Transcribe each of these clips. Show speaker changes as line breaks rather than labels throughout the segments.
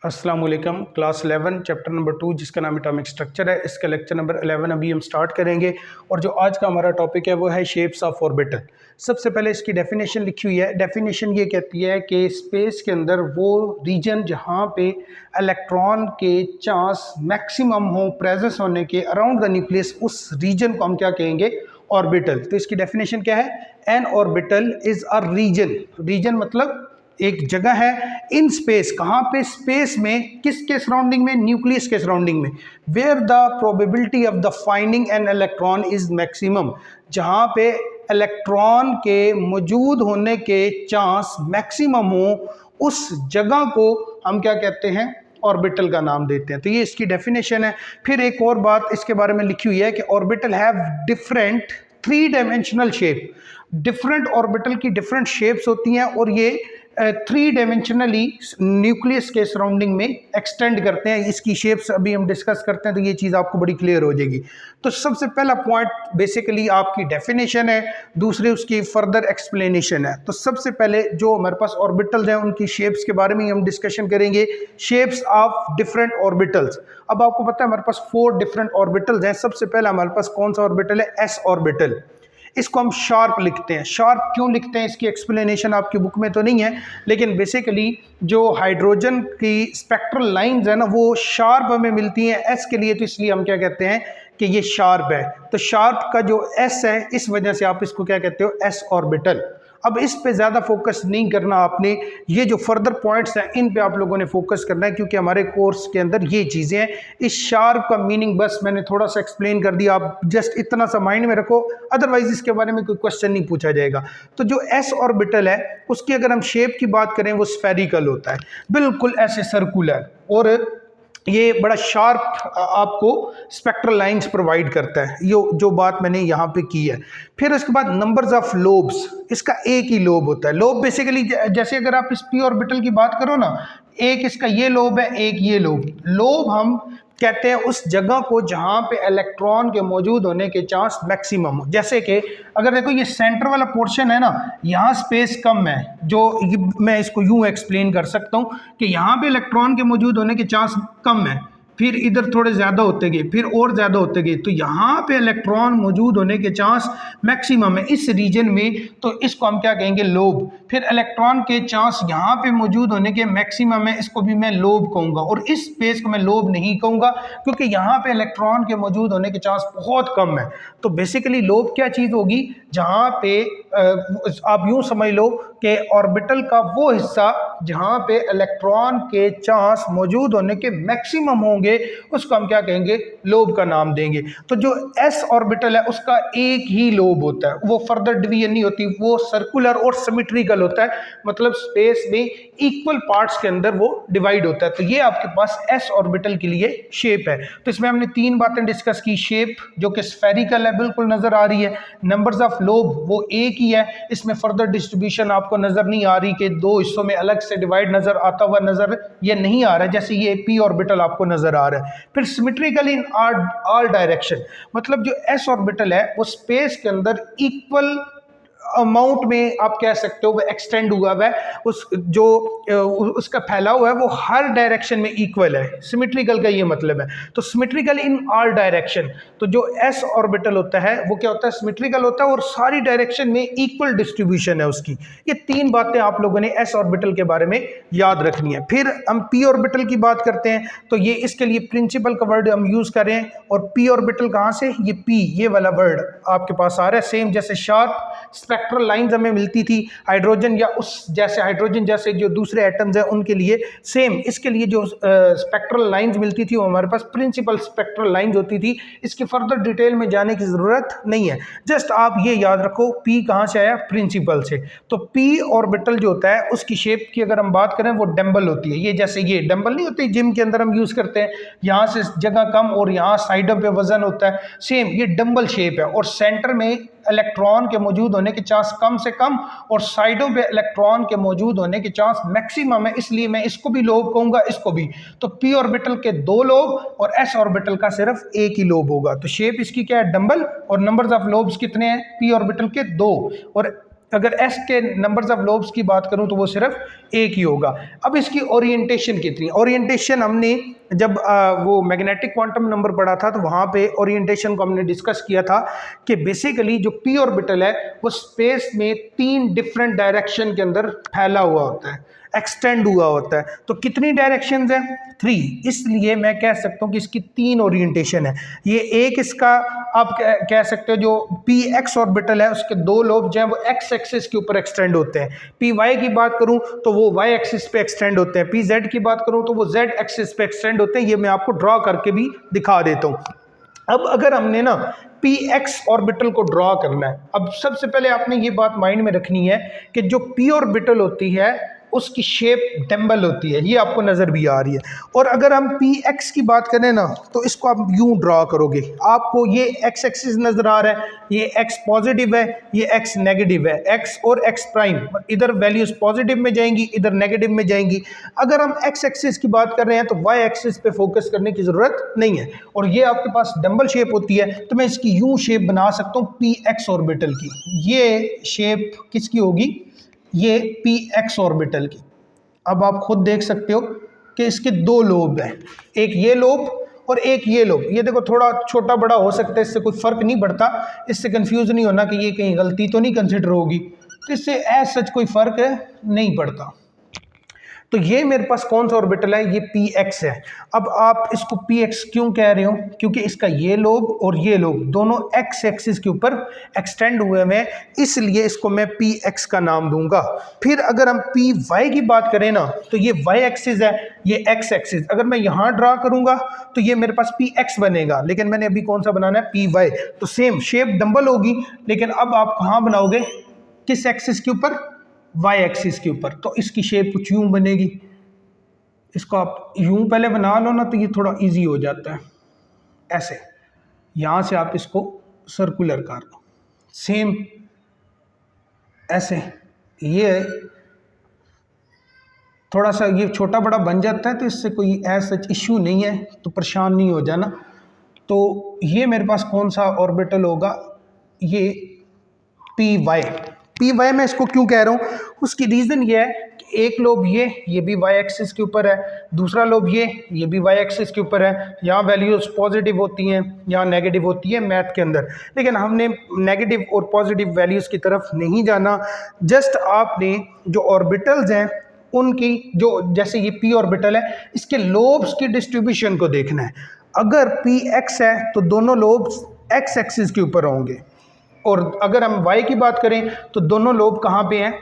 अस्सलाम वालेकुम। Class 11 chapter number 2 जिसका नाम एटॉमिक स्ट्रक्चर है, इसका लेक्चर नंबर 11 अभी हम स्टार्ट करेंगे। और जो आज का हमारा टॉपिक है वो है शेप्स ऑफ ऑर्बिटल। सबसे पहले इसकी डेफिनेशन लिखी हुई है। डेफिनेशन ये कहती है कि स्पेस के अंदर वो रीजन जहाँ पे इलेक्ट्रॉन के चांस मैक्सिमम हो प्रेजेंस होने के अराउंड द न्यूक्लियस, उस रीजन को हम क्या कहेंगे? ऑर्बिटल। तो इसकी डेफिनेशन क्या है? An orbital is a region. Region मतलब एक जगह है इन स्पेस। कहाँ पे? स्पेस में। किसके सराउंडिंग में? न्यूक्लियस के सराउंडिंग में। Where the probability of the finding an electron is maximum. जहाँ पे इलेक्ट्रॉन के मौजूद होने के चांस मैक्सिमम हो, उस जगह को हम क्या कहते हैं? ऑर्बिटल का नाम देते हैं। तो ये इसकी डेफिनेशन है। फिर एक और बात इसके बारे में लिखी हुई है कि orbital have different 3 dimensional shape. Different orbital की डिफरेंट शेप्स होती हैं और ये 3 डायमेंशनली न्यूक्लियस के सराउंडिंग में एक्सटेंड करते हैं। इसकी शेप्स अभी हम डिस्कस करते हैं तो ये चीज़ आपको बड़ी क्लियर हो जाएगी। तो सबसे पहला पॉइंट बेसिकली आपकी डेफिनेशन है, दूसरे उसकी फर्दर एक्सप्लेनेशन है। तो सबसे पहले जो हमारे पास ऑर्बिटल्स हैं उनकी शेप्स के बारे में हम डिस्कशन करेंगे। Shapes of different orbitals. अब आपको पता है हमारे पास 4 डिफरेंट ऑर्बिटल्स हैं। सबसे पहला हमारे पास कौन सा ऑर्बिटल है? S orbital. इसको हम शार्प लिखते हैं। शार्प क्यों लिखते हैं इसकी एक्सप्लेनेशन आपकी बुक में तो नहीं है, लेकिन बेसिकली जो हाइड्रोजन की स्पेक्ट्रल लाइंस है ना वो शार्प हमें मिलती हैं एस के लिए, तो इसलिए हम क्या कहते हैं कि ये शार्प है। तो शार्प का जो एस है इस वजह से आप इसको क्या कहते हो? S orbital. अब इस पे ज़्यादा फोकस नहीं करना आपने, ये जो फर्दर पॉइंट्स हैं इन पे आप लोगों ने फोकस करना है क्योंकि हमारे कोर्स के अंदर ये चीज़ें हैं। इस शार्प का मीनिंग बस मैंने थोड़ा सा एक्सप्लेन कर दिया, आप जस्ट इतना सा माइंड में रखो, अदरवाइज इसके बारे में कोई क्वेश्चन नहीं पूछा जाएगा। तो जो एस ऑर्बिटल है उसकी अगर हम शेप की बात करें वो स्फेरिकल होता है, बिल्कुल ऐसे सर्कुलर, और ये बड़ा शार्प आपको स्पेक्ट्रल लाइंस प्रोवाइड करता है। ये जो बात मैंने यहाँ पे की है। फिर उसके बाद नंबर्स ऑफ लोब्स। इसका एक ही लोब होता है। लोब बेसिकली जैसे अगर आप इस पी ऑर्बिटल की बात करो ना, एक इसका ये लोब है, एक ये लोब। लोब हम कहते हैं उस जगह को जहाँ पे इलेक्ट्रॉन के मौजूद होने के चांस मैक्सिमम हो। जैसे कि अगर देखो ये सेंटर वाला पोर्शन है ना, यहाँ स्पेस कम है, जो मैं इसको यूं एक्सप्लेन कर सकता हूँ कि यहाँ पे इलेक्ट्रॉन के मौजूद होने के चांस कम है, फिर इधर थोड़े ज़्यादा होते गए, फिर और ज़्यादा होते गए, तो यहाँ पे इलेक्ट्रॉन मौजूद होने के चांस मैक्सिमम है इस रीजन में, तो इसको हम क्या कहेंगे? लोब। फिर इलेक्ट्रॉन के चांस यहाँ पे मौजूद होने के मैक्सिमम है, इसको भी मैं लोब कहूँगा। और इस स्पेस को मैं लोब नहीं कहूँगा क्योंकि यहाँ पे इलेक्ट्रॉन के मौजूद होने के चांस बहुत कम है। तो बेसिकली लोब क्या चीज़ होगी? जहाँ पे आप यूँ समझ लो कि ऑर्बिटल का वो हिस्सा जहाँ पे इलेक्ट्रॉन के चांस मौजूद होने के मैक्सिमम होंगे, उसको हम क्या कहेंगे? लोब का नाम देंगे। तो जो एस ऑर्बिटल है उसका एक ही लोब होता है, वो फर्दर डिवीजन नहीं होती, वो सर्कुलर और सिमेट्रिकल होता है, मतलब स्पेस में इक्वल पार्ट्स के अंदर वो डिवाइड होता है। तो ये आपके पास एस ऑर्बिटल के लिए शेप है। तो इसमें हमने 3 बातें डिस्कस की। शेप जो कि स्फेरिकल है, बिल्कुल नजर आ रही है। नंबर्स ऑफ लोब वो एक ही है, इसमें फर्दर डिस्ट्रीब्यूशन आपको नजर नहीं आ रही कि 2 हिस्सों में अलग से डिवाइड नजर आता हुआ नजर ये नहीं आ रहा है, जैसे ये पी ऑर्बिटल आपको नजर आ रहा है। फिर सिमेट्रिकल इन ऑल डायरेक्शन, मतलब जो एस ऑर्बिटल है वो स्पेस के अंदर इक्वल अमाउंट में आप कह सकते हो वो एक्सटेंड हुआ है, उस जो उसका फैलाव है वो हर डायरेक्शन में इक्वल है। सिमेट्रिकल का ये मतलब है। तो सिमेट्रिकल इन ऑल डायरेक्शन, तो जो एस ऑर्बिटल होता है वो क्या होता है? सिमेट्रिकल होता है और सारी डायरेक्शन में इक्वल डिस्ट्रीब्यूशन है उसकी। ये 3 बातें आप लोगों ने एस ऑर्बिटल के बारे में याद रखनी है। फिर हम पी ऑर्बिटल की बात करते हैं, तो ये इसके लिए प्रिंसिपल का वर्ड हम यूज करें। और पी ऑर्बिटल कहाँ से? ये पी, ये वाला वर्ड आपके पास आ रहा है। सेम जैसे शार्प स्पेक्ट्रल लाइंस हमें मिलती थी हाइड्रोजन या उस जैसे हाइड्रोजन जैसे जो दूसरे एटम्स हैं उनके लिए, सेम इसके लिए जो स्पेक्ट्रल लाइंस मिलती थी वो हमारे पास प्रिंसिपल स्पेक्ट्रल लाइंस होती थी। इसकी फर्दर डिटेल में जाने की ज़रूरत नहीं है, जस्ट आप ये याद रखो पी कहाँ से आया? प्रिंसिपल से। तो पी ऑर्बिटल जो होता है उसकी शेप की अगर हम बात करें वो डंबल होती है। ये जैसे ये डंबल नहीं होती जिम के अंदर हम यूज़ करते हैं, यहाँ से जगह कम और यहाँ साइडों पे वजन होता है, सेम ये डंबल शेप है। और सेंटर में इलेक्ट्रॉन के मौजूद होने के चांस कम से कम और साइडों पे इलेक्ट्रॉन के मौजूद होने के चांस मैक्सिमम है, इसलिए मैं इसको भी लोब कहूंगा, इसको भी। तो पी ऑर्बिटल के 2 लोब और एस ऑर्बिटल का सिर्फ एक ही लोब होगा। तो शेप इसकी क्या है? डंबल। और नंबर्स ऑफ लोब्स कितने हैं? पी ऑर्बिटल के 2 और अगर एस के नंबर्स ऑफ लोब्स की बात करूं तो वो सिर्फ एक ही होगा। अब इसकी ओरिएंटेशन कितनी, ओरिएंटेशन हमने जब वो मैग्नेटिक क्वांटम नंबर पढ़ा था तो वहाँ पे ओरिएंटेशन को हमने डिस्कस किया था कि बेसिकली जो पी ऑर्बिटल है वो स्पेस में 3 डिफरेंट डायरेक्शन के अंदर फैला हुआ होता है, एक्सटेंड हुआ होता है। तो कितनी डायरेक्शंस हैं? 3। इसलिए मैं कह सकता हूँ कि इसकी 3 ओरिएंटेशन है। ये एक इसका आप कह सकते हो जो पी एक्स ऑर्बिटल है उसके 2 लोब जो हैं वो एक्स एक्सिस के ऊपर एक्सटेंड होते हैं। पी वाई की बात करूँ तो वो वाई एक्सिस पे एक्सटेंड होते हैं। पी जेड की बात करूँ तो वो जेड एक्सिस पे एक्सटेंड होते हैं। ये मैं आपको ड्रॉ करके भी दिखा देता हूँ। अब अगर हमने ना पी एक्स ऑर्बिटल को ड्रॉ करना है, अब सबसे पहले आपने ये बात माइंड में रखनी है कि जो पी ऑर्बिटल होती है उसकी शेप डम्बल होती है, ये आपको नज़र भी आ रही है। और अगर हम पी एक्स की बात करें ना तो इसको आप यूं ड्रॉ करोगे, आपको ये एक्स एक्सिस नज़र आ रहा है, ये एक्स पॉजिटिव है, ये एक्स नेगेटिव है, एक्स और एक्स प्राइम, इधर वैल्यूज पॉजिटिव में जाएंगी, इधर नेगेटिव में जाएंगी। अगर हम एक्स एक्सिस की बात कर रहे हैं तो वाई एक्सिस पे फोकस करने की ज़रूरत नहीं है, और ये आपके पास डम्बल शेप होती है। तो मैं इसकी यूं शेप बना सकता हूँ पी एक्स ऑर्बिटल की। ये शेप किसकी होगी? ये पी एक्स ऑर्बिटल की। अब आप खुद देख सकते हो कि इसके 2 लोब हैं, एक ये लोब और एक ये लोब। ये देखो थोड़ा छोटा बड़ा हो सकता है, इससे कोई फ़र्क नहीं पड़ता, इससे कंफ्यूज नहीं होना कि ये कहीं गलती तो नहीं कंसिडर होगी, तो इससे एज सच कोई फ़र्क नहीं पड़ता। तो ये मेरे पास कौन सा ऑर्बिटल है? ये पी एक्स है। अब आप इसको पी एक्स क्यों कह रहे हो? क्योंकि इसका ये लोब और ये लोब दोनों एक्स एक्सिस के ऊपर एक्सटेंड हुए हैं, इसलिए इसको मैं पी एक्स का नाम दूंगा। फिर अगर हम पी वाई की बात करें ना तो ये वाई एक्सिस है, ये एक्स एक्सिस। अगर मैं यहाँ ड्रा करूंगा तो ये मेरे पास पी एक्स बनेगा, लेकिन मैंने अभी कौन सा बनाना है? P y. तो सेम शेप डम्बल होगी, लेकिन अब आप कहाँ बनाओगे? किस एक्सिस के ऊपर? वाई एक्सिस के ऊपर। तो इसकी शेप कुछ यूं बनेगी। इसको आप यूं पहले बना लो ना तो ये थोड़ा इजी हो जाता है। ऐसे यहां से आप इसको सर्कुलर कर दो, सेम ऐसे। ये थोड़ा सा ये छोटा बड़ा बन जाता है, तो इससे कोई ऐसा इश्यू नहीं है, तो परेशान नहीं हो जाना। तो ये मेरे पास कौन सा ऑर्बिटल होगा? ये पी वाई। पी वाई मैं इसको क्यों कह रहा हूँ? उसकी रीज़न ये है कि एक लोब ये भी वाई एक्सिस के ऊपर है, दूसरा लोब ये भी वाई एक्सिस के ऊपर है। यहाँ वैल्यूज पॉजिटिव होती हैं, यहाँ नेगेटिव होती है मैथ के अंदर, लेकिन हमने नेगेटिव और पॉजिटिव वैल्यूज़ की तरफ नहीं जाना। जस्ट आपने जो ऑर्बिटल्स हैं उनकी जो, जैसे ये पी ऑर्बिटल है, इसके लोब्स की डिस्ट्रीब्यूशन को देखना है। अगर पी एक्स है तो दोनों लोब्स एक्स एक्सिस के ऊपर होंगे, और अगर हम y की बात करें तो दोनों लोब कहाँ पे हैं?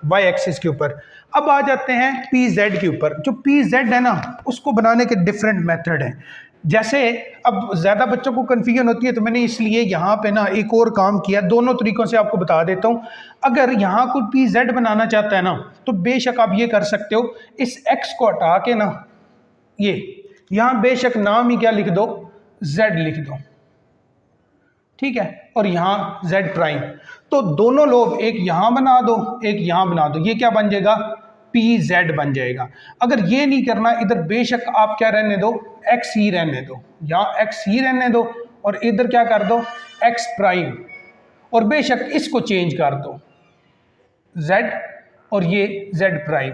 y एक्सिस के ऊपर। अब आ जाते हैं पी जेड के ऊपर। जो पी जेड है ना उसको बनाने के डिफरेंट मेथड हैं। जैसे अब ज़्यादा बच्चों को कन्फ्यूजन होती है तो मैंने इसलिए यहाँ पे ना एक और काम किया, दोनों तरीक़ों से आपको बता देता हूँ। अगर यहाँ कोई पी जेड बनाना चाहता है ना तो बेशक आप ये कर सकते हो, इस x को हटा के ना ये यहाँ बेशक नाम ही क्या लिख दो? z लिख दो, ठीक है, और यहाँ z प्राइम। तो दोनों लोब एक यहाँ बना दो, एक यहाँ बना दो, ये क्या बन जाएगा? पी जेड बन जाएगा। अगर ये नहीं करना, इधर बेशक आप क्या रहने दो? x ही रहने दो, यहाँ x ही रहने दो, और इधर क्या कर दो? x प्राइम, और बेशक इसको चेंज कर दो z और ये z प्राइम।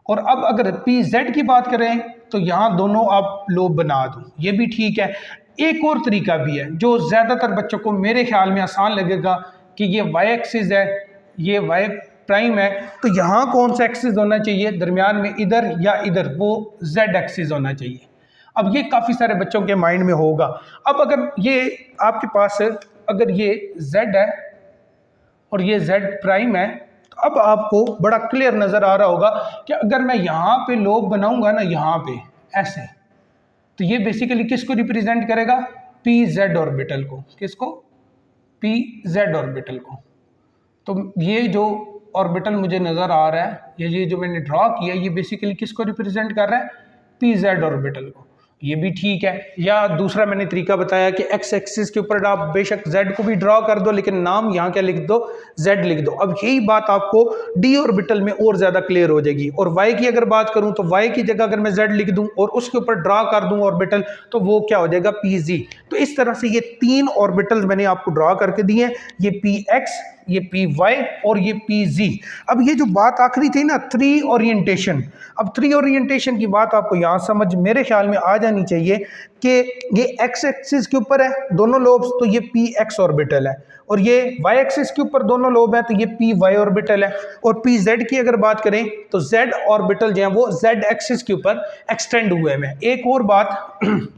और अब अगर पी जेड की बात करें तो यहाँ दोनों आप लोब बना दो, ये भी ठीक है। एक और तरीका भी है जो ज़्यादातर बच्चों को मेरे ख्याल में आसान लगेगा कि ये वाई एक्सिस है, ये वाई प्राइम है, तो यहाँ कौन सा एक्सिस होना चाहिए दरमियान में? इधर या इधर? वो जेड एक्सिस होना चाहिए। अब ये काफ़ी सारे बच्चों के माइंड में होगा। अब अगर ये आपके पास अगर ये जेड है और ये जेड प्राइम है, तो अब आपको बड़ा क्लियर नज़र आ रहा होगा कि अगर मैं यहाँ पे लोब बनाऊंगा ना, यहाँ पे ऐसे, तो ये बेसिकली किसको रिप्रेजेंट करेगा? पी जेड ऑर्बिटल को। किसको? पी जेड ऑर्बिटल को। तो ये जो ऑर्बिटल मुझे नज़र आ रहा है, ये जो मैंने ड्रॉ किया, ये बेसिकली किसको रिप्रेजेंट कर रहा है? पी जेड ऑर्बिटल को। ये भी ठीक है। या दूसरा मैंने तरीका बताया कि एक्स एक्सिस के ऊपर आप बेशक जेड को भी ड्रॉ कर दो, लेकिन नाम यहाँ क्या लिख दो? जेड लिख दो। अब यही बात आपको डी ऑर्बिटल में और ज़्यादा क्लियर हो जाएगी। और वाई की अगर बात करूँ तो वाई की जगह अगर मैं जेड लिख दूँ और उसके ऊपर ड्रॉ कर दूँ ऑर्बिटल, तो वो क्या हो जाएगा? P G. तो इस तरह से ये 3 ऑर्बिटल मैंने आपको ड्रॉ करके दिए हैं, ये पी एक्स, ये पी वाई और ये पी जी। अब ये जो बात आखिरी थी ना, थ्री ओरिएंटेशन, अब थ्री ओरिएंटेशन की बात आपको यहाँ समझ मेरे ख्याल में आ जानी चाहिए कि ये एक्स एक्सिस के ऊपर है दोनों लोब्स, तो ये पी एक्स ऑर्बिटल है, और ये वाई एक्सिस के ऊपर दोनों लोब है, तो ये पी वाई ऑर्बिटल है। और पी जेड की अगर बात करें तो जेड ऑर्बिटल जो है वो जेड एक्सिस के ऊपर एक्सटेंड हुए हैं। एक और बात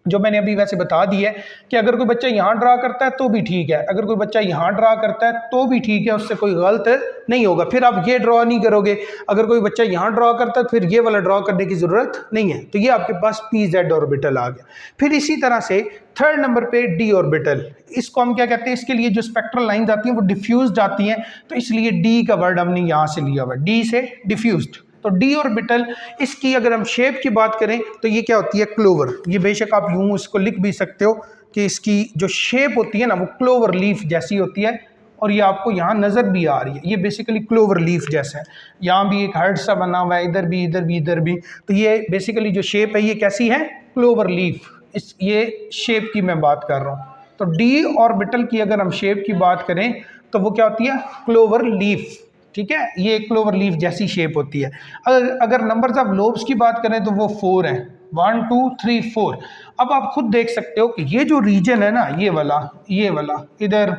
जो मैंने अभी वैसे बता दी है कि अगर कोई बच्चा यहाँ ड्रा करता है तो भी ठीक है, अगर कोई बच्चा यहाँ ड्रा करता है तो भी ठीक है, उससे कोई गलत नहीं होगा। फिर आप ये ड्रा नहीं करोगे, अगर कोई बच्चा यहाँ ड्रा करता है फिर ये वाला ड्रा करने की ज़रूरत नहीं है। तो ये आपके पास पी जेड ऑर्बिटल आ गया। फिर इसी तरह से थर्ड नंबर पे डी ऑर्बिटल, इसको हम क्या कहते हैं, इसके लिए जो स्पेक्ट्रल लाइन आती हैं वो डिफ्यूज जाती हैं, तो इसलिए डी का वर्ड हमने यहाँ से लिया हुआ है, डी से डिफ्यूज्ड। तो डी ऑर्बिटल, इसकी अगर हम शेप की बात करें तो ये क्या होती है, क्लोवर। ये बेशक आप यूं इसको लिख भी सकते हो कि इसकी जो शेप होती है ना वो क्लोवर लीफ जैसी होती है, और ये आपको यहाँ नज़र भी आ रही है, ये बेसिकली क्लोवर लीफ जैसा है। यहाँ भी एक हार्ट सा बना हुआ है, इधर भी इधर भी इधर भी, तो ये बेसिकली जो शेप है ये कैसी है, क्लोवर लीफ, इस ये शेप की मैं बात कर रहा हूँ। तो डी ऑर्बिटल की अगर हम शेप की बात करें तो वो क्या होती है, क्लोवर लीफ, ठीक है, ये क्लोवर लीफ जैसी शेप होती है। अगर नंबर्स ऑफ लोब्स की बात करें तो वो 4 हैं, 1 2 3 4। अब आप खुद देख सकते हो कि ये जो रीजन है ना, ये वाला इधर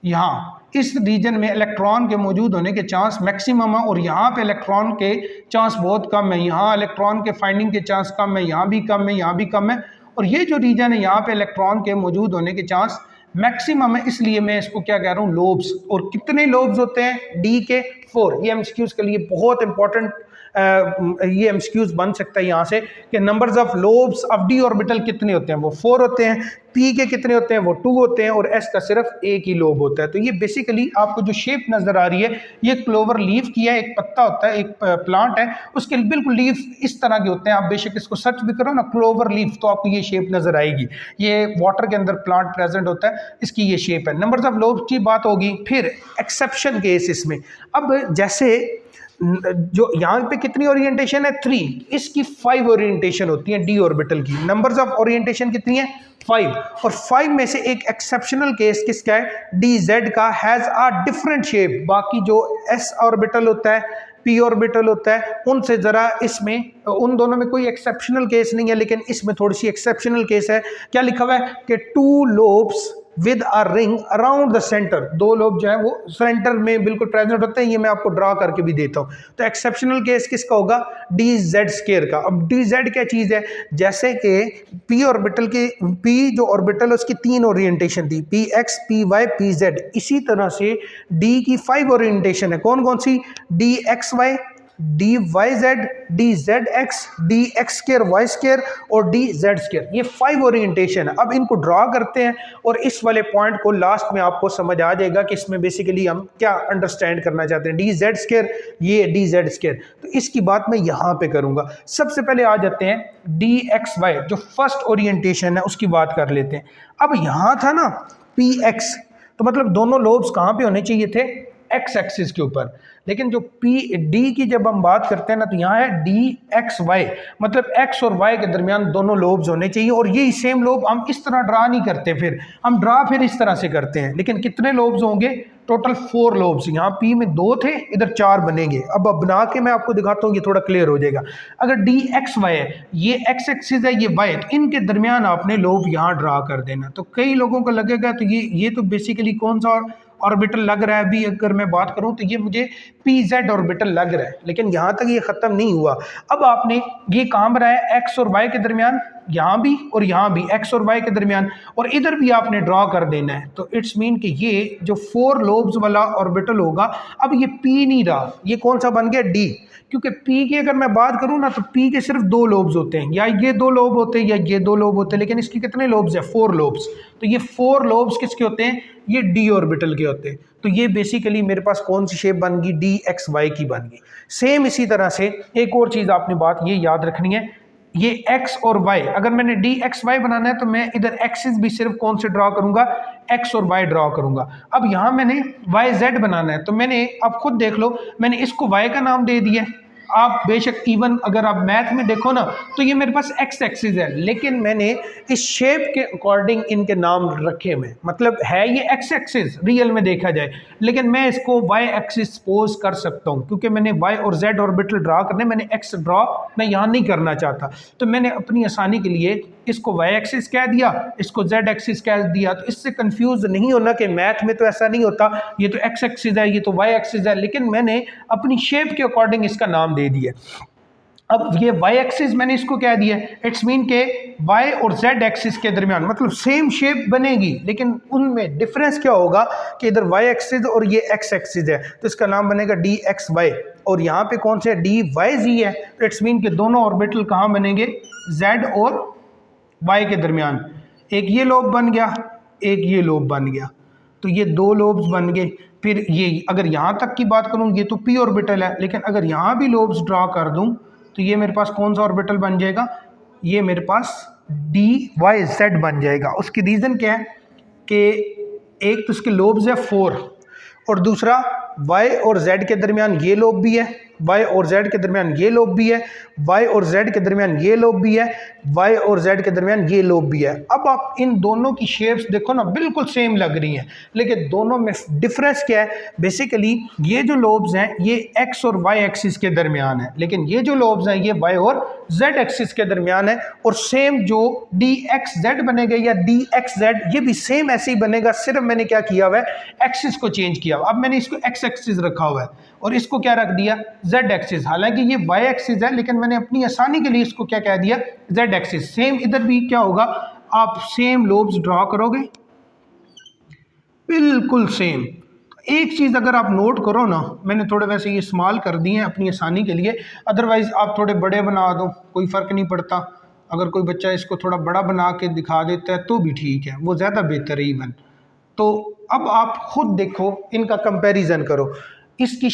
यहाँ, इस रीजन में इलेक्ट्रॉन के मौजूद होने के चांस मैक्सिमम है, और यहाँ पे इलेक्ट्रॉन के चांस बहुत कम है, यहाँ इलेक्ट्रॉन के फाइंडिंग के चांस कम है, यहाँ भी कम है, यहाँ भी कम है। और ये जो रीजन है यहाँ पे इलेक्ट्रॉन के मौजूद होने के चांस मैक्सिमम है, इसलिए मैं इसको क्या कह रहा हूँ, लोब्स। और कितने लोब्स होते हैं, डी के 4। ये एमसीक्यूज के लिए बहुत इंपॉर्टेंट ये एमसीक्यूज बन सकता है यहाँ से कि numbers of lobes of D orbital कितने होते हैं, वो 4 होते हैं। पी के कितने होते हैं, वो 2 होते हैं, और एस का सिर्फ एक ही लोब होता है। तो ये बेसिकली आपको जो शेप नजर आ रही है ये क्लोवर लीफ की है, एक पत्ता होता है, एक प्लांट है, उसके बिल्कुल लीफ इस तरह के होते हैं। आप बेशक इसको सर्च भी करो ना, क्लोवर लीफ, तो आपको ये शेप नजर आएगी। ये वाटर के अंदर प्लांट प्रेजेंट होता है, इसकी ये शेप है। नंबर्स ऑफ लोब्स की बात होगी। फिर एक्सेप्शन केस इसमें, अब जैसे जो यहाँ पे कितनी ओरिएंटेशन है, 3, इसकी 5 ओरिएंटेशन होती है डी ऑर्बिटल की। नंबर्स ऑफ ओरिएंटेशन कितनी है, 5, और 5 में से एक एक्सेप्शनल केस किसका है, डी जेड का, हैज अ डिफरेंट शेप। बाकी जो एस ऑर्बिटल होता है, पी ऑर्बिटल होता है, उनसे जरा इसमें, उन दोनों में कोई एक्सेप्शनल केस नहीं है, लेकिन इसमें थोड़ी सी एक्सेप्शनल केस है। क्या लिखा हुआ है कि 2 lobes with a ring around the centre, 2 lobe जो है वो सेंटर में बिल्कुल प्रेजेंट होते हैं। ये मैं आपको ड्रा करके भी देता हूँ। तो एक्सेप्शनल केस किसका होगा, डी जेड स्केयर का। अब डी जेड क्या चीज़ है, जैसे कि पी ऑर्बिटल की, पी जो ऑर्बिटल है उसकी 3 ओरिएंटेशन थी, p x, p y, p z. इसी तरह से डी की 5 ओरिएंटेशन है। कौन कौन सी, D X Y, D Y Z, D Z X, D X square Y square, और डी जेड स्केयर। ये 5 ओरिएंटेशन है। अब इनको ड्रा करते हैं, और इस वाले पॉइंट को लास्ट में आपको समझ आ जाएगा कि इसमें बेसिकली हम क्या अंडरस्टैंड करना चाहते हैं। डी जेड स्केयर, ये डी जेड स्केयर, तो इसकी बात मैं यहाँ पे करूँगा। सबसे पहले आ जाते हैं डी एक्स वाई, जो फर्स्ट ओरिएंटेशन है उसकी बात कर लेते हैं। अब यहाँ था ना पी एक्स, तो मतलब दोनों लोब्स कहाँ पे होने चाहिए थे, एक्स एक्सिस के ऊपर। लेकिन जो पी डी की जब हम बात करते हैं ना, तो यहाँ है डी एक्स वाई, मतलब एक्स और वाई के दरमियान दोनों लोब्स होने चाहिए। और ये सेम लोब हम इस तरह ड्रा नहीं करते, फिर हम ड्रा फिर इस तरह से करते हैं। लेकिन कितने लोब्स होंगे, टोटल 4 लोब्स। यहाँ पी में 2 थे, इधर 4 बनेंगे। अब बना के मैं आपको दिखाता हूँ, ये थोड़ा क्लियर हो जाएगा। अगर डी एक्स वाई है, ये एक्स एक्सिस है, ये वाई, तो इनके दरमियान आपने लोब यहाँ ड्रा कर देना। तो कई लोगों को लगेगा तो ये तो बेसिकली कौन सा ऑर्बिटल लग रहा है। अभी अगर मैं बात करूं तो ये मुझे पी जेड ऑर्बिटल लग रहा है, लेकिन यहाँ तक ये ख़त्म नहीं हुआ। अब आपने ये कहाँ बनाया, एक्स और वाई के दरमियान, यहाँ भी और यहाँ भी, एक्स और वाई के दरमियान, और इधर भी आपने ड्रॉ कर देना है। तो इट्स मीन कि ये जो 4 लोब्स वाला ऑर्बिटल होगा, अब ये पी नहीं रहा, ये कौन सा बन गया, डी। क्योंकि पी की अगर मैं बात करूं ना, तो पी के सिर्फ 2 लोब्स होते हैं, या ये 2 लोब होते हैं या ये 2 लोब होते हैं, लेकिन इसके कितने लोब्स हैं, 4 लोब्स। तो ये 4 लोब्स किसके होते हैं, ये डी ऑर्बिटल के होते हैं। तो ये बेसिकली मेरे पास कौन सी शेप बन गई, डी एक्स वाई की बन गई। सेम इसी तरह से एक और चीज़ आपने बात ये याद रखनी है, ये x और y, अगर मैंने डी एक्स वाई बनाना है तो मैं इधर एक्सिस भी सिर्फ कौन से ड्रॉ करूंगा, x और y ड्रॉ करूंगा। अब यहाँ मैंने y z बनाना है, तो मैंने, आप खुद देख लो, मैंने इसको y का नाम दे दिया, आप बेशक इवन अगर आप मैथ में देखो ना तो ये मेरे पास एक्स एक्सिस है, लेकिन मैंने इस शेप के अकॉर्डिंग इनके नाम रखे हुए, मतलब है ये एक्स एक्सिस रियल में देखा जाए, लेकिन मैं इसको वाई एक्सिस सपोज कर सकता हूँ क्योंकि मैंने वाई और जेड ऑर्बिटल ड्रा करने, मैंने एक्स ड्रा मैं यहाँ नहीं करना चाहता, तो मैंने अपनी आसानी के लिए इसको वाई एक्सिस कह दिया, इसको जेड एक्सिस कह दिया। तो इससे कंफ्यूज नहीं होना कि मैथ में तो ऐसा नहीं होता, ये तो एक्स एक्सिस है, ये तो वाई एक्सिस है, लेकिन मैंने अपनी शेप के अकॉर्डिंग इसका नाम दे दिया। अब ये वाई एक्सिस मैंने इसको क्या दिया, इट्स मीन के वाई और जेड एक्सिस के दरमियान मतलब सेम शेप बनेगी, लेकिन उनमें डिफरेंस क्या होगा कि इधर वाई एक्सिस और ये एक्स एक्सिस है, तो इसका नाम बनेगा डी एक्स वाई, और यहाँ पे कौन से डी वाई जी है, तो इट्स मीन के दोनों ऑर्बिटल कहाँ बनेंगे, जेड और वाई के दरमियान। एक ये लोब बन गया, एक ये लोब बन गया, तो ये दो लोब्स बन गए। फिर ये अगर यहाँ तक की बात करूँ ये तो पी ऑर्बिटल है, लेकिन अगर यहाँ भी लोब्स ड्रा कर दूँ तो ये मेरे पास कौन सा ऑर्बिटल बन जाएगा, ये मेरे पास डी वाई जेड बन जाएगा। उसकी रीज़न क्या है कि एक तो इसके लोब्स है 4 और दूसरा y और z के दरमियान ये लोब भी है, y और z के दरमियान ये लोब भी है, y और z के दरमियान ये लोब भी है, y और z के दरमियान ये लोब भी है। अब आप इन दोनों की शेप्स देखो ना बिल्कुल सेम लग रही हैं, लेकिन दोनों में डिफरेंस क्या है, बेसिकली ये जो लोब्स हैं ये x और y एक्सिस के दरमियान है, लेकिन ये जो लोब्स हैं ये y और z एक्सिस के दरमियान है। और सेम जो dxz बनेगा या dxz ये भी सेम ऐसे ही बनेगा, सिर्फ मैंने क्या किया हुआ है एक्सिस को चेंज किया। अब मैंने इसको x एक्सिस रखा हुआ है और इसको क्या रख दिया z एक्सिस, हालांकि ये y एक्सिस है लेकिन मैंने अपनी आसानी के लिए इसको क्या कह दिया z एक्सिस। सेम इधर भी क्या होगा, आप सेम लोब्स ड्रॉ करोगे बिल्कुल सेम। एक चीज़ अगर आप नोट करो ना, मैंने थोड़े वैसे ये इस्तेमाल कर दिए हैं अपनी आसानी के लिए, अदरवाइज़ आप थोड़े बड़े बना दो कोई फ़र्क नहीं पड़ता, अगर कोई बच्चा इसको थोड़ा बड़ा बना के दिखा देता है तो भी ठीक है, वो ज़्यादा बेहतर है इवन। तो अब आप खुद देखो, इनका कंपैरिजन करो, इसकी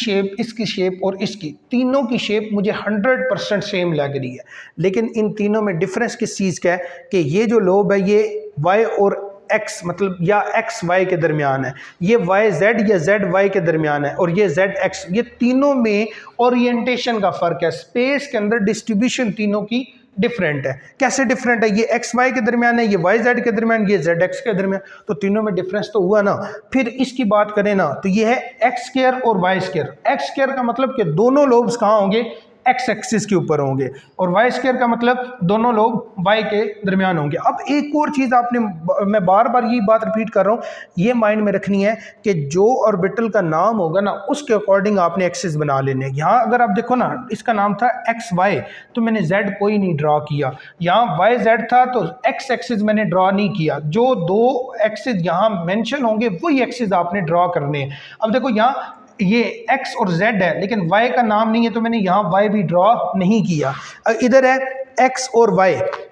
शेप और इसकी, तीनों की शेप मुझे 100% सेम लग रही है, लेकिन इन तीनों में डिफरेंस किस चीज़ का है कि ये जो लोब है ये y और x मतलब या x y के दरमियान है, ये y z या z y के दरमियान है, और ये z x, ये तीनों में ओरिएंटेशन का फ़र्क है, स्पेस के अंदर डिस्ट्रीब्यूशन तीनों की डिफरेंट है। कैसे डिफरेंट है, ये एक्स वाई के दरमियान है, ये वाई जेड के दरमियान, ये जेड एक्स के दरमियान, तो तीनों में डिफरेंस तो हुआ ना। फिर इसकी बात करें ना तो ये है एक्स स्क्वायर और वाई स्क्वायर। एक्स स्क्वायर का मतलब कि दोनों लोब्स कहाँ होंगे, एक्स एक्सिस के ऊपर होंगे, और वाई स्क्वायर का मतलब दोनों लोग वाई के दरमियान होंगे। अब एक और चीज़ आपने, मैं बार बार ये बात रिपीट कर रहा हूँ, ये माइंड में रखनी है कि जो ऑर्बिटल का नाम होगा ना उसके अकॉर्डिंग आपने एक्सिस बना लेने। यहाँ अगर आप देखो ना इसका नाम था एक्स वाई, तो मैंने जेड कोई नहीं ड्रा किया, यहाँ वाई जेड था तो एक्स एक्सिस मैंने ड्रा नहीं किया, जो दो एक्सिस यहाँ मेंशन होंगे वही एक्सिस आपने ड्रा करने हैं। अब देखो यहाँ ये x और z है लेकिन y का नाम नहीं है, तो मैंने यहाँ y भी ड्रॉ नहीं किया। इधर है x और y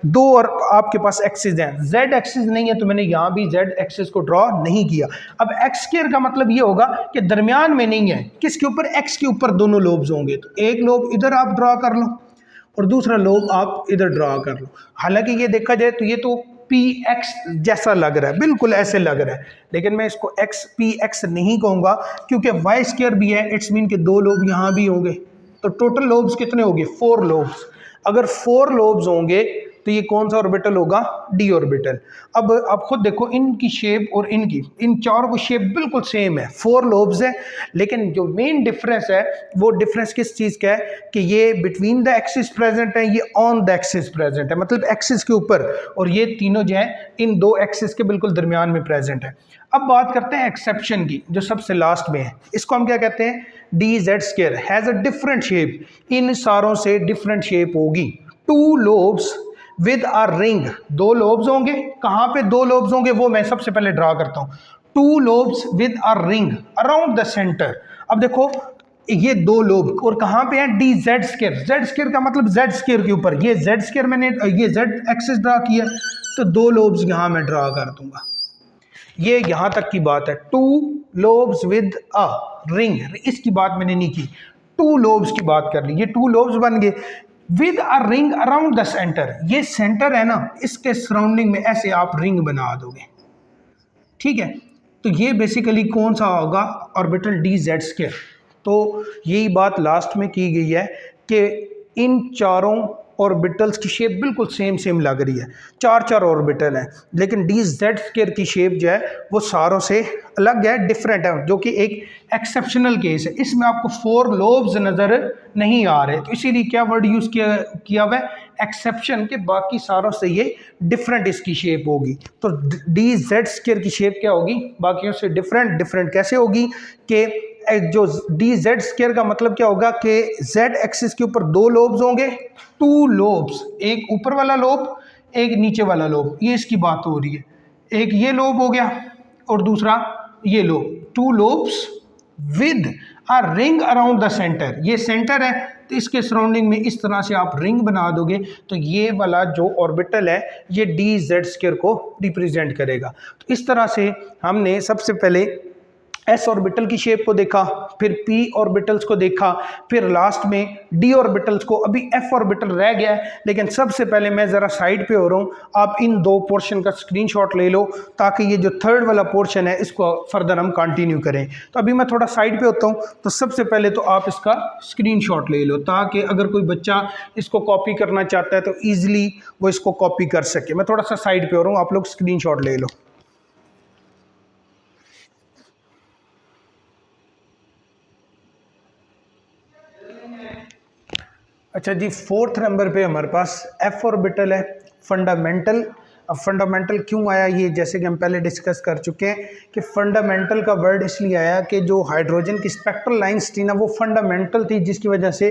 दो और आपके पास एक्सिस हैं, z एक्सिस नहीं है तो मैंने यहाँ भी z एक्सिस को ड्रॉ नहीं किया। अब x स्क्वायर का मतलब ये होगा कि दरमियान में नहीं है, किसके ऊपर, x के ऊपर दोनों लोब्स होंगे, तो एक लोब इधर आप ड्रॉ कर लो और दूसरा लोब आप इधर ड्रॉ कर लो। हालांकि ये देखा जाए तो ये तो पी एक्स जैसा लग रहा है, बिल्कुल ऐसे लग रहा है, लेकिन मैं इसको एक्स पी एक्स नहीं कहूँगा क्योंकि वाई स्क्वायर भी है, इट्स मीन के दो लोब यहाँ भी होंगे, तो टोटल लोब्स कितने होंगे, 4 लोब्स। अगर 4 लोब्स होंगे तो ये कौन सा ऑर्बिटल होगा, डी ऑर्बिटल। अब आप खुद देखो इनकी शेप और इनकी, इन चारों की शेप बिल्कुल सेम है, 4 लोब्स है, लेकिन जो मेन डिफरेंस है वो डिफरेंस किस चीज़ का है कि ये बिटवीन द एक्सिस प्रेजेंट है, ये ऑन द एक्सिस प्रेजेंट है, मतलब एक्सिस के ऊपर, और ये तीनों जो है इन दो एक्सिस के बिल्कुल दरमियान में प्रेजेंट है। अब बात करते हैं एक्सेप्शन की, जो सबसे लास्ट में है, इसको हम क्या कहते हैं, D Z square has a different shape, इन सारों से डिफरेंट शेप होगी। 2 lobes with a ring, 2 lobes होंगे, कहाँ पे 2 लोब्स होंगे वो मैं सबसे पहले ड्रा करता हूँ। 2 lobes with a ring around the centre. अब देखो ये 2 लोब और कहाँ पे है, d Z square, z square का मतलब जेड स्क्वायर के ऊपर, ये जेड स्क्वायर मैंने ये जेड एक्सिस ड्रा किया, तो 2 लोब्स यहाँ मैं ड्रा कर दूंगा। ये यहाँ तक की बात है, 2 लोब्स विद अ रिंग, इसकी बात मैंने नहीं की, 2 लोब्स की बात कर ली, ये 2 लोब्स बन गए with a ring around the centre. ये सेंटर है ना, इसके सराउंडिंग में ऐसे आप रिंग बना दोगे, ठीक है, तो ये बेसिकली कौन सा होगा, ऑर्बिटल डी जेड स्क्वायर। तो यही बात लास्ट में की गई है कि इन चारों ऑर्बिटल्स की शेप बिल्कुल सेम लग रही है, चार ऑर्बिटल हैं, लेकिन डी जेड स्क्वायर की शेप जो है वो सारों से अलग है, डिफरेंट है, जो कि एक एक्सेप्शनल केस है। इसमें आपको 4 लोब्स नज़र नहीं आ रहे, तो इसीलिए क्या वर्ड यूज़ किया हुआ है, एक्सेप्शन के, बाकी सारों से ये डिफरेंट इसकी शेप होगी। तो डी जेड स्क्वायर की शेप क्या होगी, बाकियों से डिफरेंट कैसे होगी कि जो डी जेड स्क्वायर का मतलब क्या होगा कि जेड एक्सिस के ऊपर 2 लोब्स होंगे, 2 लोब्स, एक ऊपर वाला लोब, एक नीचे वाला लोब, ये इसकी बात हो रही है। एक ये लोब हो गया और दूसरा ये lobe, 2 lobes with a ring around the centre, ये सेंटर है, तो इसके सराउंडिंग में इस तरह से आप रिंग बना दोगे, तो ये वाला जो ऑर्बिटल है ये डी जेड स्क्वायर को रिप्रेजेंट करेगा। तो इस तरह से हमने सबसे पहले एस ऑर्बिटल की शेप को देखा, फिर पी ऑर्बिटल्स को देखा, फिर लास्ट में डी ऑर्बिटल्स को। अभी एफ ऑर्बिटल रह गया है, लेकिन सबसे पहले मैं ज़रा साइड पे हो रहा हूँ, आप इन 2 पोर्शन का स्क्रीनशॉट ले लो ताकि ये जो थर्ड वाला पोर्शन है इसको फर्दर हम कंटिन्यू करें। तो अभी मैं थोड़ा साइड पे होता हूँ, तो सबसे पहले तो आप इसका स्क्रीनशॉट ले लो ताकि अगर कोई बच्चा इसको कॉपी करना चाहता है तो ईजिली वो इसको कॉपी कर सके। मैं थोड़ा सा साइड पे हो रहा हूँ, आप लोग स्क्रीनशॉट ले लो। अच्छा जी, 4th नंबर पे हमारे पास एफ ऑर्बिटल है, फंडामेंटल। अब फंडामेंटल क्यों आया, ये जैसे कि हम पहले डिस्कस कर चुके हैं कि फंडामेंटल का वर्ड इसलिए आया कि जो हाइड्रोजन की स्पेक्ट्रल लाइंस थी ना वो फंडामेंटल थी, जिसकी वजह से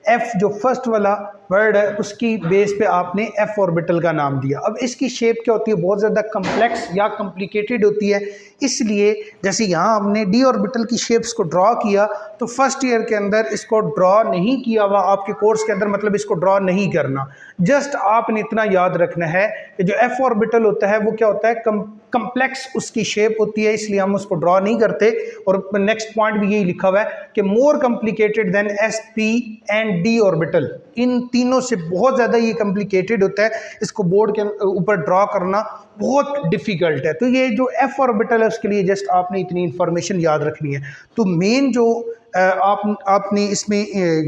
एफ जो फर्स्ट वाला वर्ड है उसकी बेस पे आपने एफ ऑर्बिटल का नाम दिया। अब इसकी शेप क्या होती है, बहुत ज़्यादा कम्प्लेक्स या कॉम्प्लिकेटेड होती है, इसलिए जैसे यहाँ हमने डी ऑर्बिटल की शेप्स को ड्रॉ किया तो फर्स्ट ईयर के अंदर इसको ड्रॉ नहीं किया हुआ आपके कोर्स के अंदर, मतलब इसको ड्रॉ नहीं करना। जस्ट आपने इतना याद रखना है कि जो एफ ऑर्बिटल होता है वो क्या होता है, कम्प्लेक्स उसकी शेप होती है, इसलिए हम उसको ड्रॉ नहीं करते। और नेक्स्ट पॉइंट भी यही लिखा हुआ है कि more complicated than S P and D orbital, इन तीनों से बहुत ज़्यादा ये कॉम्प्लिकेटेड होता है, इसको बोर्ड के ऊपर ड्रॉ करना बहुत डिफिकल्ट है। तो ये जो एफ ऑर्बिटल है उसके लिए जस्ट आपने इतनी इंफॉर्मेशन याद रखनी है। तो मेन जो आपने इसमें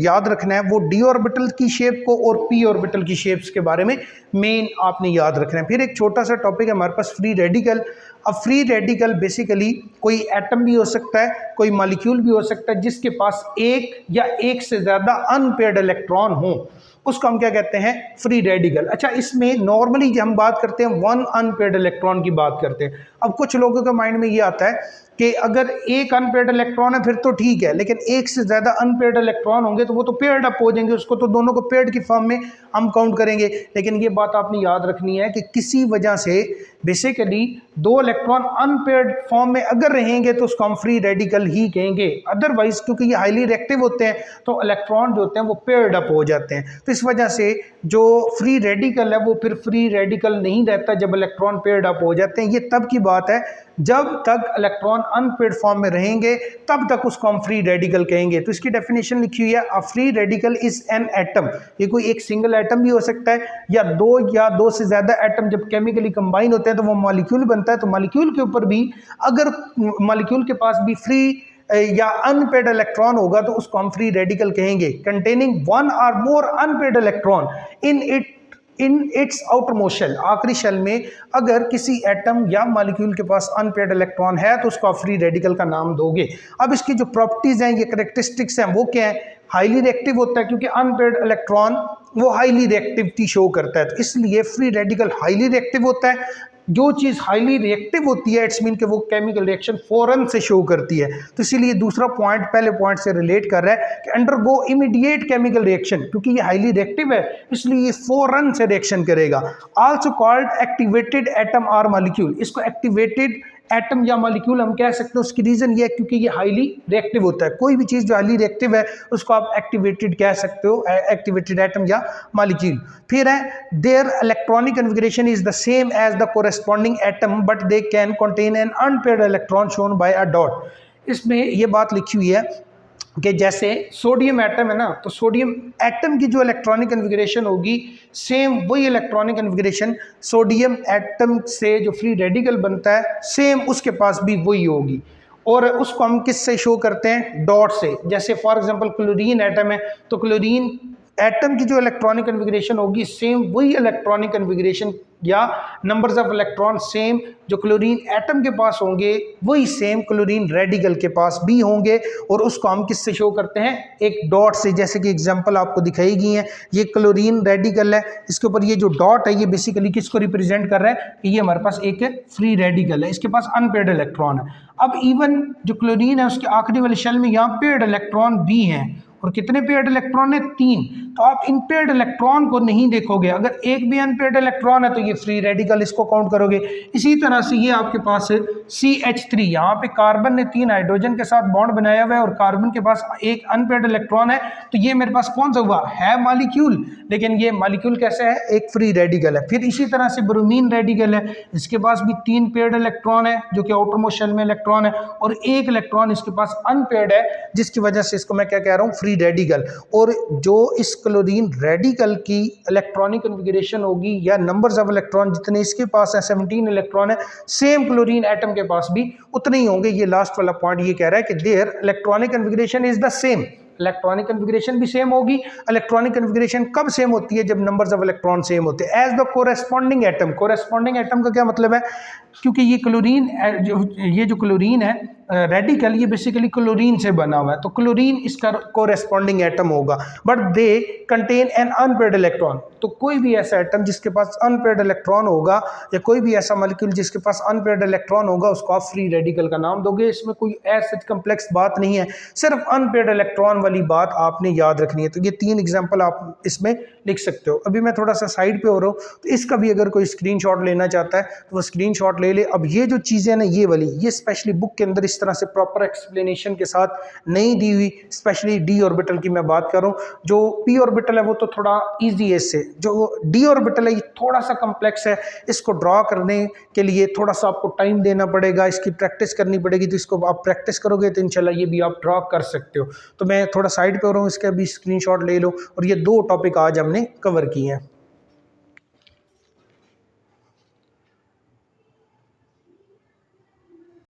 याद रखना है वो डी ऑर्बिटल की शेप को और पी ऑर्बिटल की शेप्स के बारे में मेन आपने याद रखना है। फिर एक छोटा सा टॉपिक है हमारे पास, फ्री रेडिकल। अब फ्री रेडिकल बेसिकली कोई एटम भी हो सकता है, कोई मॉलिक्यूल भी हो सकता है जिसके पास एक या एक से ज़्यादा अनपेयर्ड इलेक्ट्रॉन हो, उसको हम क्या कहते हैं, फ्री रेडिकल। अच्छा, इसमें नॉर्मली हम बात करते हैं 1 अनपेयर्ड इलेक्ट्रॉन की बात करते हैं। अब कुछ लोगों के माइंड में ये आता है कि अगर एक अनपेयर्ड इलेक्ट्रॉन है फिर तो ठीक है, लेकिन एक से ज़्यादा अनपेयर्ड इलेक्ट्रॉन होंगे तो वो तो पेयर्ड अप हो जाएंगे, उसको तो दोनों को पेयर्ड की फॉर्म में हम काउंट करेंगे। लेकिन ये बात आपने याद रखनी है कि किसी वजह से बेसिकली 2 इलेक्ट्रॉन अनपेयर्ड फॉर्म में अगर रहेंगे तो उसको हम फ्री रेडिकल ही कहेंगे। अदरवाइज क्योंकि ये हाईली रिएक्टिव होते हैं तो इलेक्ट्रॉन जो होते हैं वो पेयर्ड अप हो जाते हैं, तो इस वजह से जो फ्री रेडिकल है वो फिर फ्री रेडिकल नहीं रहता जब इलेक्ट्रॉन पेयर्ड अप हो जाते हैं। ये तब की बात है जब तक इलेक्ट्रॉन अनपेयर्ड फॉर्म में रहेंगे तब तक उसको हम फ्री रेडिकल कहेंगे। तो इसकी डेफिनेशन लिखी हुई है, a free radical is an atom. ये कोई एक सिंगल एटम भी हो सकता है या 2 से ज़्यादा एटम जब केमिकली कंबाइन होते हैं तो वो मॉलिक्यूल बनता है। तो मॉलिक्यूल के ऊपर भी अगर मॉलिक्यूल के पास भी फ्री या अनपेयर्ड इलेक्ट्रॉन होगा तो उसको हम फ्री रेडिकल कहेंगे। कंटेनिंग 1 और more unpaired electron in its outermost shell, आखिरी शेल में अगर किसी एटम या मॉलिक्यूल के पास अनपेयर्ड इलेक्ट्रॉन है तो उसको आप फ्री रेडिकल का नाम दोगे। अब इसकी जो प्रॉपर्टीज हैं, ये कैरेक्टरिस्टिक्स हैं, वो क्या है, हाईली रिएक्टिव होता है क्योंकि अनपेयर्ड इलेक्ट्रॉन वो हाईली रिएक्टिविटी शो करता है, तो इसलिए फ्री रेडिकल हाईली रिएक्टिव होता है। जो चीज़ हाईली रिएक्टिव होती है इट्स मीन कि वो केमिकल रिएक्शन फौरन से शो करती है, तो इसीलिए दूसरा पॉइंट पहले पॉइंट से रिलेट कर रहा है कि अंडरगो इमीडिएट केमिकल रिएक्शन, क्योंकि ये हाईली रिएक्टिव है इसलिए ये फौरन से रिएक्शन करेगा। आल्सो कॉल्ड एक्टिवेटेड एटम और मॉलिक्यूल, इसको एक्टिवेटेड एटम या मॉलिक्यूल हम कह सकते हैं, उसकी रीज़न ये है क्योंकि ये हाईली रिएक्टिव होता है। कोई भी चीज़ जो हाईली रिएक्टिव है उसको आप एक्टिवेटेड कह सकते हो, एक्टिवेटेड एटम या मॉलिक्यूल। फिर है their electronic configuration is the same as the corresponding atom but they can contain an unpaired electron shown by a dot. इसमें ये बात लिखी हुई है कि जैसे सोडियम एटम है ना, तो सोडियम एटम की जो इलेक्ट्रॉनिक कन्फिगरेशन होगी सेम वही इलेक्ट्रॉनिक कन्फिगरेशन सोडियम एटम से जो फ्री रेडिकल बनता है सेम उसके पास भी वही होगी। और उसको हम किस से शो करते हैं, डॉट से। जैसे फॉर एग्जांपल क्लोरीन एटम है, तो क्लोरीन एटम की जो इलेक्ट्रॉनिक कन्फिगरेशन होगी सेम वही इलेक्ट्रॉनिक कन्फिगरेशन या नंबर्स ऑफ इलेक्ट्रॉन सेम जो क्लोरीन एटम के पास होंगे वही सेम क्लोरीन रेडिकल के पास भी होंगे, और उसको हम किससे शो करते हैं, एक डॉट से। जैसे कि एग्जांपल आपको दिखाई गई है, ये क्लोरीन रेडिकल है, इसके ऊपर ये जो डॉट है ये बेसिकली किसको रिप्रेजेंट कर रहा है कि ये हमारे पास एक फ्री रेडिकल है, इसके पास अनपेयर्ड इलेक्ट्रॉन है। अब इवन जो क्लोरीन है उसके आखिरी वाले शेल में यहाँ पेयर्ड इलेक्ट्रॉन भी हैं, और कितने पेयर्ड इलेक्ट्रॉन है, 3। तो आप इन पेयर्ड इलेक्ट्रॉन को नहीं देखोगे, अगर एक भी अनपेयर्ड इलेक्ट्रॉन है तो ये फ्री रेडिकल, इसको काउंट करोगे। इसी तरह से ये आपके पास CH3, यहाँ पे कार्बन ने 3 हाइड्रोजन के साथ बॉन्ड बनाया हुआ है और कार्बन के पास एक अनपेयर्ड इलेक्ट्रॉन है, तो ये मेरे पास कौन सा हुआ है, मॉलिक्यूल, लेकिन ये मॉलिक्यूल कैसे है, एक फ्री रेडिकल है। फिर इसी तरह से ब्रोमीन रेडिकल है, इसके पास भी 3 पेयर्ड इलेक्ट्रॉन है जो कि आउटर मोस्ट शेल में इलेक्ट्रॉन है, और एक इलेक्ट्रॉन इसके पास अनपेयर्ड है, जिसकी वजह से इसको मैं क्या कह रहा हूँ, फ्री रेडिकल। और जो इस क्लोरीन रेडिकल की इलेक्ट्रॉनिक कन्फिगरेशन होगी या नंबर्स ऑफ इलेक्ट्रॉन जितने इसके पास है 17 इलेक्ट्रॉन है, सेम क्लोरीन एटम के पास भी उतने ही होंगे। ये लास्ट वाला पॉइंट ये कह रहा है कि their electronic configuration is the same, electronic configuration भी सेम होगी। इलेक्ट्रॉनिक कन्फिगरेशन कब सेम होती है, जब नंबर्स ऑफ इलेक्ट्रॉन सेम होते हैं, as the corresponding atom. Corresponding atom का क्या मतलब है, क्योंकि ये क्लोरीन ये जो क्लोरीन है रेडिकल, ये बेसिकली क्लोरीन से बना हुआ है, तो क्लोरीन इसका कोरेस्पॉन्डिंग एटम होगा, but they contain an unpaired electron. तो कोई भी ऐसा एटम जिसके पास अनपेयर्ड इलेक्ट्रॉन होगा या कोई भी ऐसा मॉलिक्यूल जिसके पास अनपेयर्ड इलेक्ट्रॉन होगा, उसको आप फ्री रेडिकल का नाम दोगे। इसमें कोई ऐसा कम्प्लेक्स बात नहीं है, सिर्फ अनपेयर्ड इलेक्ट्रॉन वाली बात आपने याद रखनी है। तो ये 3 एग्जाम्पल आप इसमें लिख सकते हो। अभी मैं थोड़ा सा साइड पे हो रहा हूँ, तो इसका भी अगर कोई स्क्रीनशॉट लेना चाहता है तो वो स्क्रीनशॉट ले ले। अब ये जो चीज़ें ना, ये वाली, ये स्पेशली बुक के अंदर इस तरह से प्रॉपर एक्सप्लेनेशन के साथ नहीं दी हुई, स्पेशली डी ऑर्बिटल की मैं बात कर रहा हूँ। जो पी ऑर्बिटल है वो तो थोड़ा ईजी है इससे, जो डी ऑर्बिटल है ये थोड़ा सा कम्प्लेक्स है। इसको ड्रॉ करने के लिए थोड़ा सा आपको टाइम देना पड़ेगा, इसकी प्रैक्टिस करनी पड़ेगी। तो इसको आप प्रैक्टिस करोगे तो इंशाल्लाह ये भी आप ड्रॉ कर सकते हो। तो मैं थोड़ा साइड पे हो रहा हूँ, इसका भी स्क्रीनशॉट ले लो। और ये 2 टॉपिक आज हमने कवर किए हैं।